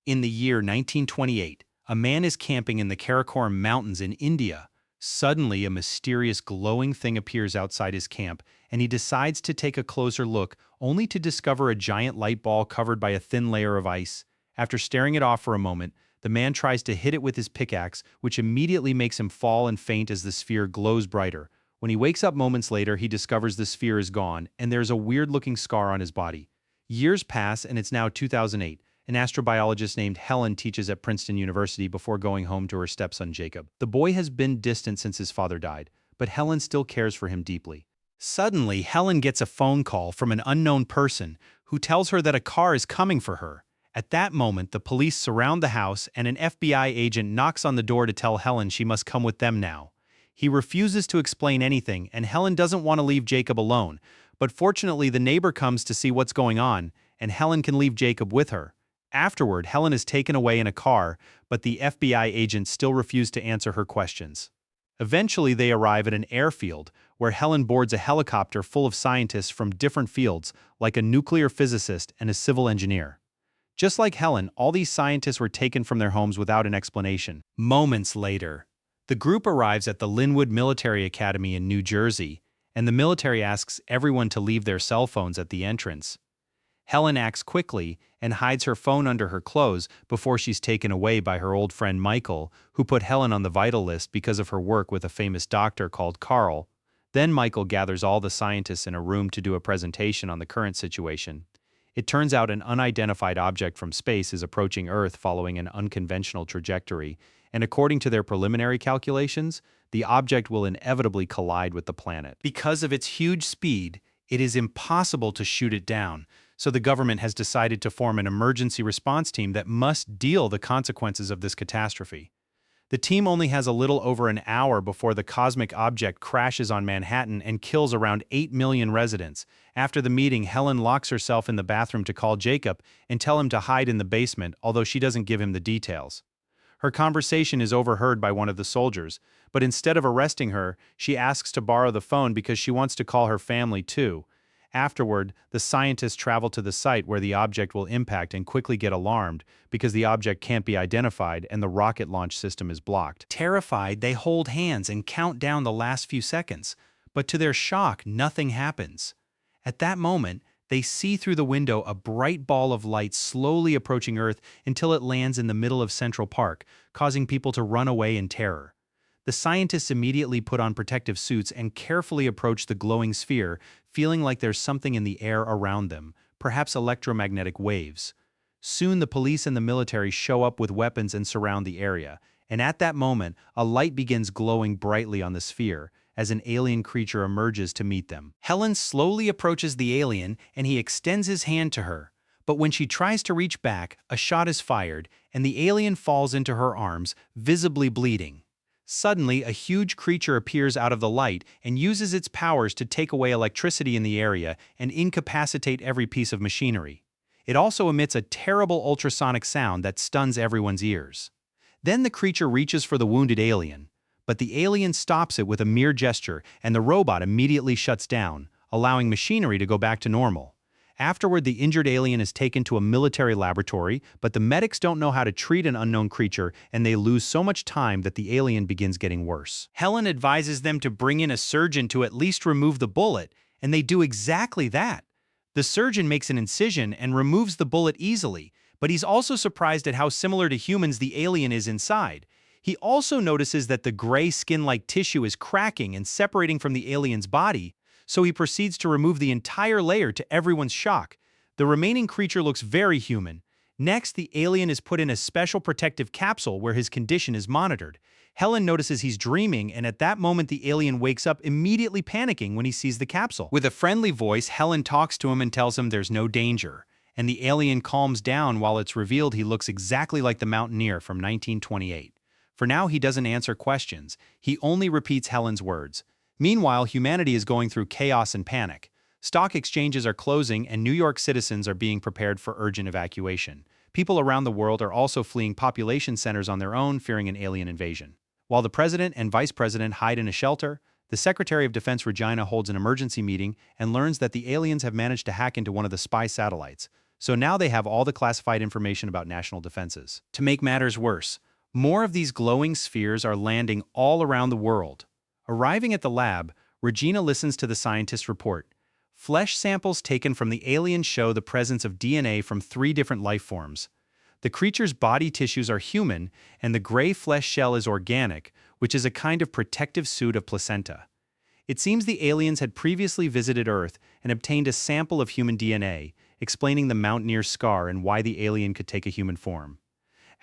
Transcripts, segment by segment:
In the year 1928, a man is camping in the Karakoram Mountains in India. Suddenly, a mysterious glowing thing appears outside his camp, and he decides to take a closer look, only to discover a giant light ball covered by a thin layer of ice. After staring it off for a moment, the man tries to hit it with his pickaxe, which immediately makes him fall and faint as the sphere glows brighter. When he wakes up moments later, he discovers the sphere is gone, and there's a weird-looking scar on his body. Years pass, and it's now 2008. An astrobiologist named Helen teaches at Princeton University before going home to her stepson Jacob. The boy has been distant since his father died, but Helen still cares for him deeply. Suddenly, Helen gets a phone call from an unknown person who tells her that a car is coming for her. At that moment, the police surround the house, and an FBI agent knocks on the door to tell Helen she must come with them now. He refuses to explain anything, and Helen doesn't want to leave Jacob alone. But fortunately, the neighbor comes to see what's going on, and Helen can leave Jacob with her. Afterward, Helen is taken away in a car, but the FBI agents still refuse to answer her questions. Eventually, they arrive at an airfield, where Helen boards a helicopter full of scientists from different fields, like a nuclear physicist and a civil engineer. Just like Helen, all these scientists were taken from their homes without an explanation. Moments later, the group arrives at the Linwood Military Academy in New Jersey, and the military asks everyone to leave their cell phones at the entrance. Helen acts quickly and hides her phone under her clothes before she's taken away by her old friend Michael, who put Helen on the vital list because of her work with a famous doctor called Carl. Then Michael gathers all the scientists in a room to do a presentation on the current situation. It turns out an unidentified object from space is approaching Earth following an unconventional trajectory, and according to their preliminary calculations, the object will inevitably collide with the planet. Because of its huge speed, it is impossible to shoot it down, so the government has decided to form an emergency response team that must deal the consequences of this catastrophe. The team only has a little over an hour before the cosmic object crashes on Manhattan and kills around 8 million residents. After the meeting, Helen locks herself in the bathroom to call Jacob and tell him to hide in the basement, although she doesn't give him the details. Her conversation is overheard by one of the soldiers, but instead of arresting her, she asks to borrow the phone because she wants to call her family too. Afterward, the scientists travel to the site where the object will impact and quickly get alarmed because the object can't be identified and the rocket launch system is blocked. Terrified, they hold hands and count down the last few seconds, but to their shock, nothing happens. At that moment, they see through the window a bright ball of light slowly approaching Earth until it lands in the middle of Central Park, causing people to run away in terror. The scientists immediately put on protective suits and carefully approach the glowing sphere, feeling like there's something in the air around them, perhaps electromagnetic waves. Soon the police and the military show up with weapons and surround the area, and at that moment, a light begins glowing brightly on the sphere as an alien creature emerges to meet them. Helen slowly approaches the alien and he extends his hand to her. But when she tries to reach back, a shot is fired and the alien falls into her arms, visibly bleeding. Suddenly, a huge creature appears out of the light and uses its powers to take away electricity in the area and incapacitate every piece of machinery. It also emits a terrible ultrasonic sound that stuns everyone's ears. Then the creature reaches for the wounded alien, but the alien stops it with a mere gesture and the robot immediately shuts down, allowing machinery to go back to normal. Afterward, the injured alien is taken to a military laboratory, but the medics don't know how to treat an unknown creature, and they lose so much time that the alien begins getting worse. Helen advises them to bring in a surgeon to at least remove the bullet, and they do exactly that. The surgeon makes an incision and removes the bullet easily, but he's also surprised at how similar to humans the alien is inside. He also notices that the gray skin-like tissue is cracking and separating from the alien's body, so he proceeds to remove the entire layer to everyone's shock. The remaining creature looks very human. Next, the alien is put in a special protective capsule where his condition is monitored. Helen notices he's dreaming, and at that moment the alien wakes up, immediately panicking when he sees the capsule. With a friendly voice, Helen talks to him and tells him there's no danger, and the alien calms down while it's revealed he looks exactly like the mountaineer from 1928. For now, he doesn't answer questions. He only repeats Helen's words. Meanwhile, humanity is going through chaos and panic. Stock exchanges are closing and New York citizens are being prepared for urgent evacuation. People around the world are also fleeing population centers on their own, fearing an alien invasion. While the president and vice president hide in a shelter, the Secretary of Defense Regina holds an emergency meeting and learns that the aliens have managed to hack into one of the spy satellites. so now they have all the classified information about national defenses. To make matters worse, more of these glowing spheres are landing all around the world. Arriving at the lab, Regina listens to the scientist's report. Flesh samples taken from the aliens show the presence of DNA from 3 different life forms. The creature's body tissues are human, and the gray flesh shell is organic, which is a kind of protective suit of placenta. It seems the aliens had previously visited Earth and obtained a sample of human DNA, explaining the mountaineer's scar and why the alien could take a human form.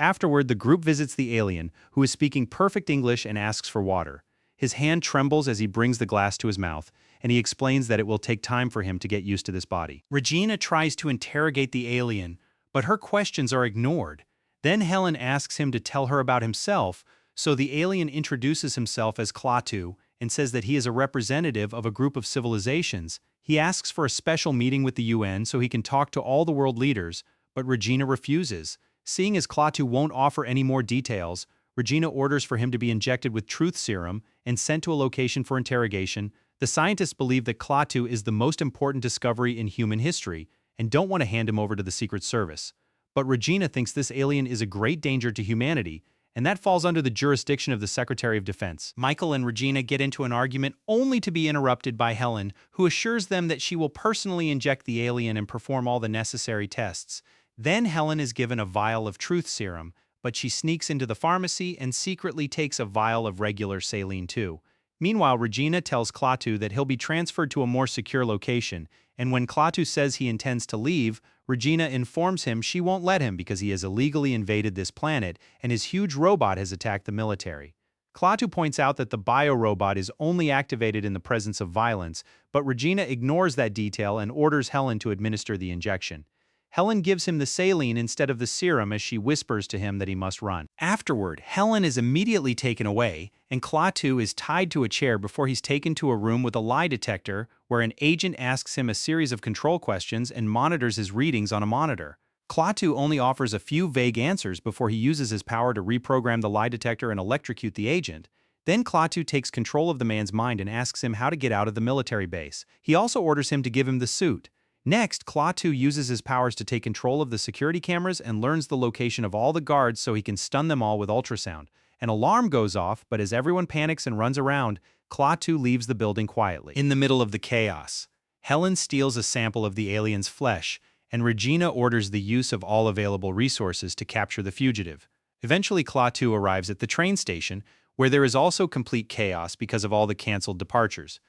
Afterward, the group visits the alien, who is speaking perfect English and asks for water. His hand trembles as he brings the glass to his mouth, and he explains that it will take time for him to get used to this body. Regina tries to interrogate the alien, but her questions are ignored. Then Helen asks him to tell her about himself, so the alien introduces himself as Klaatu and says that he is a representative of a group of civilizations. He asks for a special meeting with the UN so he can talk to all the world leaders, but Regina refuses. Seeing as Klaatu won't offer any more details, Regina orders for him to be injected with truth serum and sent to a location for interrogation. The scientists believe that Klaatu is the most important discovery in human history and don't want to hand him over to the Secret Service. But Regina thinks this alien is a great danger to humanity, and that falls under the jurisdiction of the Secretary of Defense. Michael and Regina get into an argument only to be interrupted by Helen, who assures them that she will personally inject the alien and perform all the necessary tests. Then Helen is given a vial of truth serum, but she sneaks into the pharmacy and secretly takes a vial of regular saline too. Meanwhile, Regina tells Klaatu that he'll be transferred to a more secure location, and when Klaatu says he intends to leave, Regina informs him she won't let him because he has illegally invaded this planet and his huge robot has attacked the military. Klaatu points out that the biorobot is only activated in the presence of violence, but Regina ignores that detail and orders Helen to administer the injection. Helen gives him the saline instead of the serum as she whispers to him that he must run. Afterward, Helen is immediately taken away, and Klaatu is tied to a chair before he's taken to a room with a lie detector where an agent asks him a series of control questions and monitors his readings on a monitor. Klaatu only offers a few vague answers before he uses his power to reprogram the lie detector and electrocute the agent. Then Klaatu takes control of the man's mind and asks him how to get out of the military base. He also orders him to give him the suit. Next, Klaatu uses his powers to take control of the security cameras and learns the location of all the guards so he can stun them all with ultrasound. An alarm goes off, but as everyone panics and runs around, Klaatu leaves the building quietly. In the middle of the chaos, Helen steals a sample of the alien's flesh, and Regina orders the use of all available resources to capture the fugitive. Eventually, Klaatu arrives at the train station, where there is also complete chaos because of all the cancelled departures.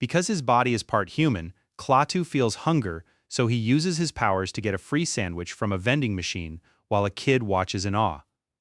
Because his body is part human, Klaatu feels hunger, so he uses his powers to get a free sandwich from a vending machine while a kid watches in awe.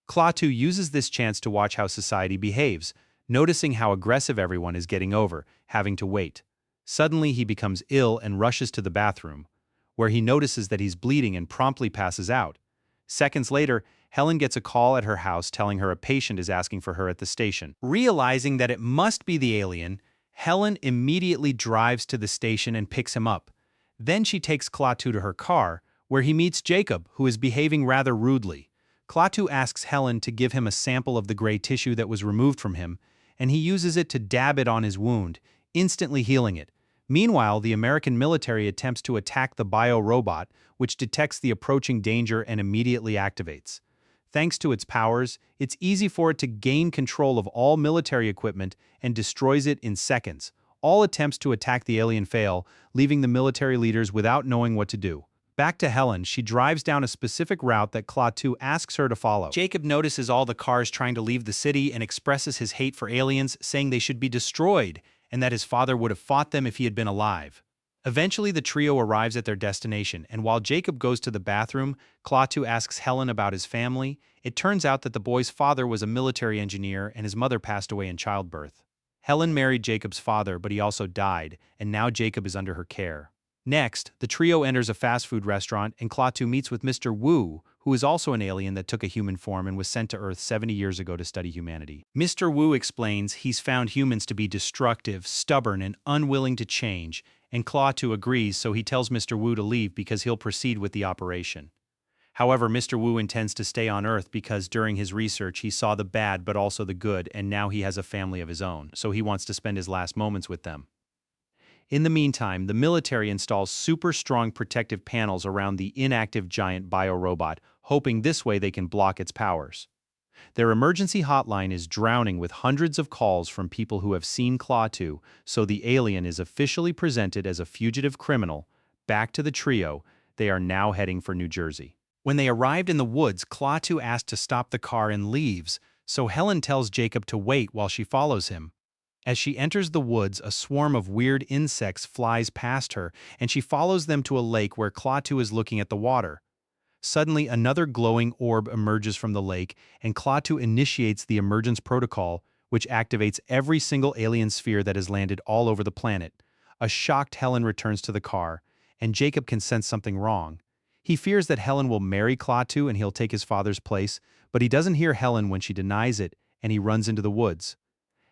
Klaatu uses this chance to watch how society behaves, noticing how aggressive everyone is getting over, having to wait. Suddenly he becomes ill and rushes to the bathroom, where he notices that he's bleeding and promptly passes out. Seconds later, Helen gets a call at her house telling her a patient is asking for her at the station. Realizing that it must be the alien, Helen immediately drives to the station and picks him up. Then she takes Klaatu to her car, where he meets Jacob, who is behaving rather rudely. Klaatu asks Helen to give him a sample of the gray tissue that was removed from him, and he uses it to dab it on his wound, instantly healing it. Meanwhile, the American military attempts to attack the bio-robot, which detects the approaching danger and immediately activates. Thanks to its powers, it's easy for it to gain control of all military equipment and destroys it in seconds. All attempts to attack the alien fail, leaving the military leaders without knowing what to do. Back to Helen, she drives down a specific route that Klaatu asks her to follow. Jacob notices all the cars trying to leave the city and expresses his hate for aliens, saying they should be destroyed and that his father would have fought them if he had been alive. Eventually, the trio arrives at their destination, and while Jacob goes to the bathroom, Klaatu asks Helen about his family. It turns out that the boy's father was a military engineer and his mother passed away in childbirth. Helen married Jacob's father, but he also died, and now Jacob is under her care. Next, the trio enters a fast food restaurant, and Klaatu meets with Mr. Wu, who is also an alien that took a human form and was sent to Earth 70 years ago to study humanity. Mr. Wu explains he's found humans to be destructive, stubborn, and unwilling to change, and Klaatu agrees, so he tells Mr. Wu to leave because he'll proceed with the operation. However, Mr. Wu intends to stay on Earth because during his research he saw the bad but also the good, and now he has a family of his own, so he wants to spend his last moments with them. In the meantime, the military installs super strong protective panels around the inactive giant biorobot, hoping this way they can block its powers. Their emergency hotline is drowning with hundreds of calls from people who have seen Klaatu, so the alien is officially presented as a fugitive criminal. Back to the trio, they are now heading for New Jersey. When they arrived in the woods, Klaatu asks to stop the car and leaves, so Helen tells Jacob to wait while she follows him. As she enters the woods, a swarm of weird insects flies past her, and she follows them to a lake where Klaatu is looking at the water. Suddenly, another glowing orb emerges from the lake, and Klaatu initiates the emergence protocol, which activates every single alien sphere that has landed all over the planet. A shocked Helen returns to the car, and Jacob can sense something wrong. He fears that Helen will marry Klaatu and he'll take his father's place, but he doesn't hear Helen when she denies it, and he runs into the woods.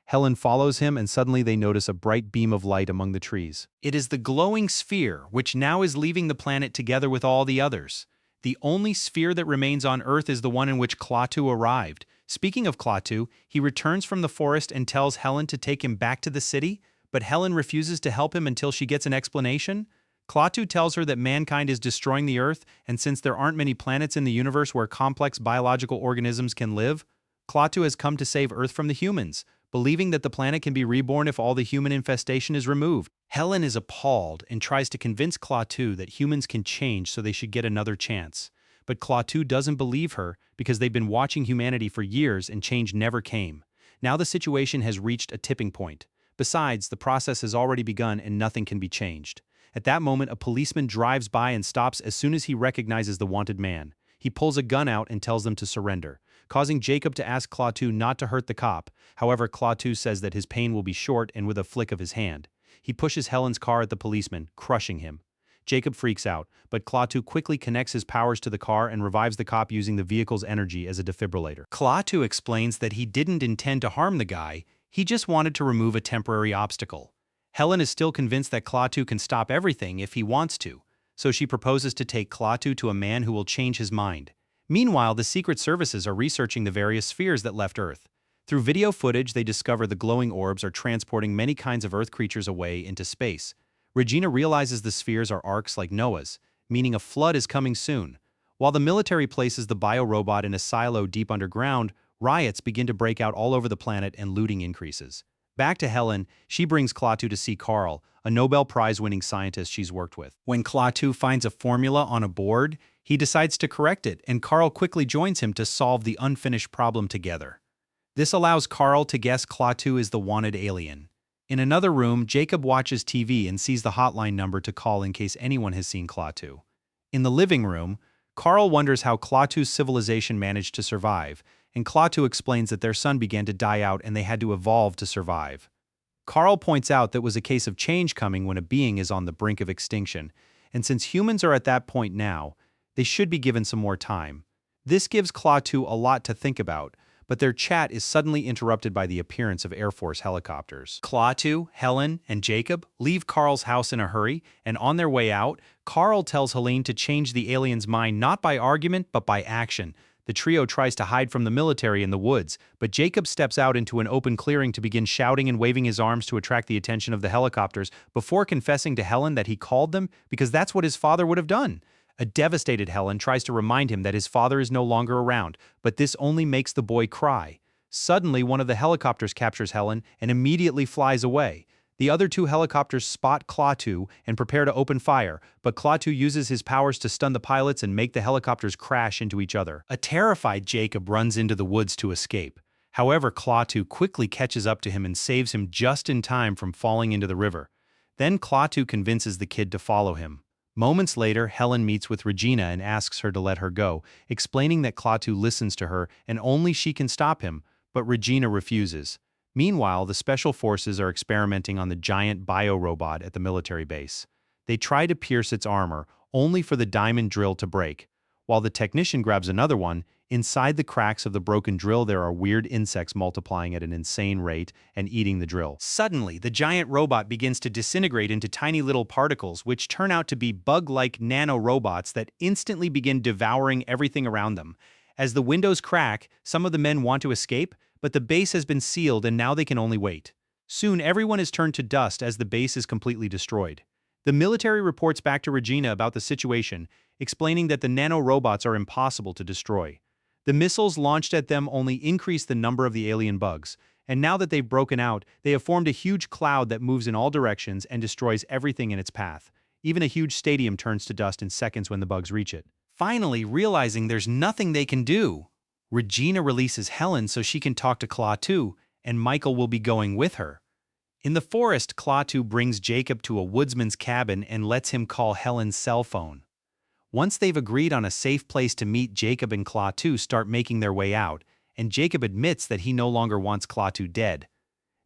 Helen follows him, and suddenly they notice a bright beam of light among the trees. It is the glowing sphere, which now is leaving the planet together with all the others. The only sphere that remains on Earth is the one in which Klaatu arrived. Speaking of Klaatu, he returns from the forest and tells Helen to take him back to the city, but Helen refuses to help him until she gets an explanation. Klaatu tells her that mankind is destroying the Earth, and since there aren't many planets in the universe where complex biological organisms can live, Klaatu has come to save Earth from the humans, believing that the planet can be reborn if all the human infestation is removed. Helen is appalled and tries to convince Klaatu that humans can change so they should get another chance. But Klaatu doesn't believe her because they've been watching humanity for years and change never came. Now the situation has reached a tipping point. Besides, the process has already begun and nothing can be changed. At that moment, a policeman drives by and stops as soon as he recognizes the wanted man. He pulls a gun out and tells them to surrender, causing Jacob to ask Klaatu not to hurt the cop. However, Klaatu says that his pain will be short, and with a flick of his hand, he pushes Helen's car at the policeman, crushing him. Jacob freaks out, but Klaatu quickly connects his powers to the car and revives the cop using the vehicle's energy as a defibrillator. Klaatu explains that he didn't intend to harm the guy, he just wanted to remove a temporary obstacle. Helen is still convinced that Klaatu can stop everything if he wants to, so she proposes to take Klaatu to a man who will change his mind. Meanwhile, the Secret Services are researching the various spheres that left Earth. Through video footage, they discover the glowing orbs are transporting many kinds of Earth creatures away into space. Regina realizes the spheres are arcs like Noah's, meaning a flood is coming soon. While the military places the biorobot in a silo deep underground, riots begin to break out all over the planet and looting increases. Back to Helen, she brings Klaatu to see Carl, a Nobel Prize-winning scientist she's worked with. When Klaatu finds a formula on a board, he decides to correct it, and Carl quickly joins him to solve the unfinished problem together. This allows Carl to guess Klaatu is the wanted alien. In another room, Jacob watches TV and sees the hotline number to call in case anyone has seen Klaatu. In the living room, Carl wonders how Klaatu's civilization managed to survive, and Klaatu explains that their son began to die out and they had to evolve to survive. Carl points out that it was a case of change coming when a being is on the brink of extinction, and since humans are at that point now, they should be given some more time. This gives Klaatu a lot to think about, but their chat is suddenly interrupted by the appearance of Air Force helicopters. Klaatu, Helen, and Jacob leave Carl's house in a hurry, and on their way out, Carl tells Helene to change the alien's mind not by argument but by action. The trio tries to hide from the military in the woods, but Jacob steps out into an open clearing to begin shouting and waving his arms to attract the attention of the helicopters before confessing to Helen that he called them because that's what his father would have done. A devastated Helen tries to remind him that his father is no longer around, but this only makes the boy cry. Suddenly, one of the helicopters captures Helen and immediately flies away. The other two helicopters spot Klaatu and prepare to open fire, but Klaatu uses his powers to stun the pilots and make the helicopters crash into each other. A terrified Jacob runs into the woods to escape. However, Klaatu quickly catches up to him and saves him just in time from falling into the river. Then Klaatu convinces the kid to follow him. Moments later, Helen meets with Regina and asks her to let her go, explaining that Klaatu listens to her and only she can stop him, but Regina refuses. Meanwhile, the Special Forces are experimenting on the giant biorobot at the military base. They try to pierce its armor, only for the diamond drill to break. While the technician grabs another one, inside the cracks of the broken drill there are weird insects multiplying at an insane rate and eating the drill. Suddenly, the giant robot begins to disintegrate into tiny little particles, which turn out to be bug-like nano-robots that instantly begin devouring everything around them. As the windows crack, some of the men want to escape, but the base has been sealed and now they can only wait. Soon everyone is turned to dust as the base is completely destroyed. The military reports back to Regina about the situation, explaining that the nanorobots are impossible to destroy. The missiles launched at them only increase the number of the alien bugs, and now that they've broken out, they have formed a huge cloud that moves in all directions and destroys everything in its path. Even a huge stadium turns to dust in seconds when the bugs reach it. Finally, realizing there's nothing they can do, Regina releases Helen so she can talk to Klaatu, and Michael will be going with her. In the forest, Klaatu brings Jacob to a woodsman's cabin and lets him call Helen's cell phone. Once they've agreed on a safe place to meet, Jacob and Klaatu start making their way out, and Jacob admits that he no longer wants Klaatu dead.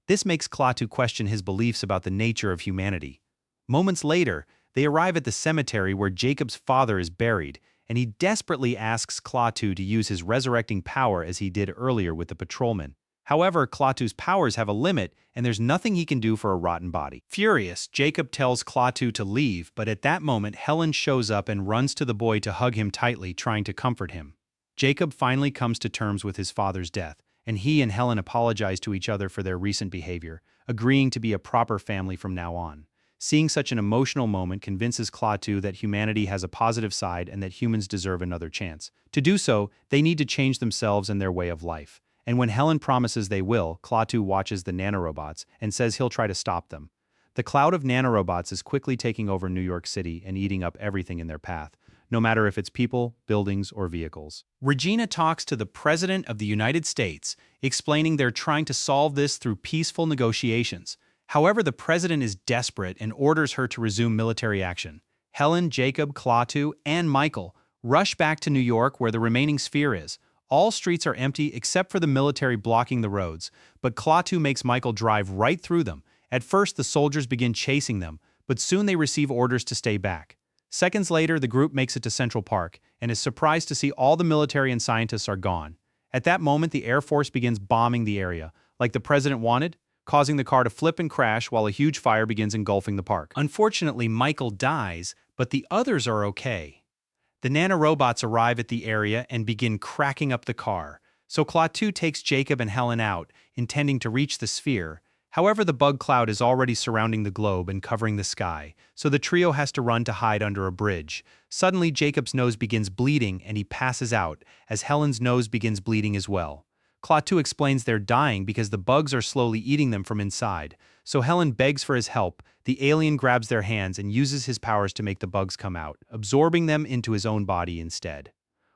This makes Klaatu question his beliefs about the nature of humanity. Moments later, they arrive at the cemetery where Jacob's father is buried, and he desperately asks Klaatu to use his resurrecting power as he did earlier with the patrolman. However, Klaatu's powers have a limit, and there's nothing he can do for a rotten body. Furious, Jacob tells Klaatu to leave, but at that moment Helen shows up and runs to the boy to hug him tightly, trying to comfort him. Jacob finally comes to terms with his father's death, and he and Helen apologize to each other for their recent behavior, agreeing to be a proper family from now on. Seeing such an emotional moment convinces Klaatu that humanity has a positive side and that humans deserve another chance. To do so, they need to change themselves and their way of life. And when Helen promises they will, Klaatu watches the nanorobots and says he'll try to stop them. The cloud of nanorobots is quickly taking over New York City and eating up everything in their path, no matter if it's people, buildings, or vehicles. Regina talks to the President of the United States, explaining they're trying to solve this through peaceful negotiations. However, the president is desperate and orders her to resume military action. Helen, Jacob, Klaatu, and Michael rush back to New York where the remaining sphere is. All streets are empty except for the military blocking the roads, but Klaatu makes Michael drive right through them. At first, the soldiers begin chasing them, but soon they receive orders to stay back. Seconds later, the group makes it to Central Park and is surprised to see all the military and scientists are gone. At that moment, the Air Force begins bombing the area, like the president wanted, causing the car to flip and crash while a huge fire begins engulfing the park. Unfortunately, Michael dies, but the others are okay. The nanorobots arrive at the area and begin cracking up the car, so Klaatu takes Jacob and Helen out, intending to reach the sphere. However, the bug cloud is already surrounding the globe and covering the sky, so the trio has to run to hide under a bridge. Suddenly, Jacob's nose begins bleeding and he passes out, as Helen's nose begins bleeding as well. Klaatu explains they're dying because the bugs are slowly eating them from inside, so Helen begs for his help. The alien grabs their hands and uses his powers to make the bugs come out, absorbing them into his own body instead.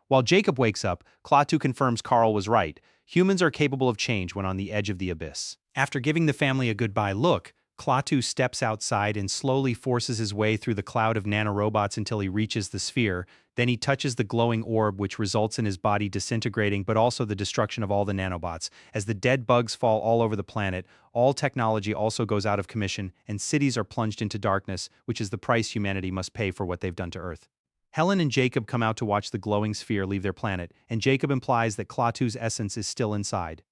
While Jacob wakes up, Klaatu confirms Carl was right. Humans are capable of change when on the edge of the abyss. After giving the family a goodbye look, Klaatu steps outside and slowly forces his way through the cloud of nanorobots until he reaches the sphere. Then he touches the glowing orb, which results in his body disintegrating, but also the destruction of all the nanobots. As the dead bugs fall all over the planet, all technology also goes out of commission, and cities are plunged into darkness, which is the price humanity must pay for what they've done to Earth. Helen and Jacob come out to watch the glowing sphere leave their planet, and Jacob implies that Klaatu's essence is still inside.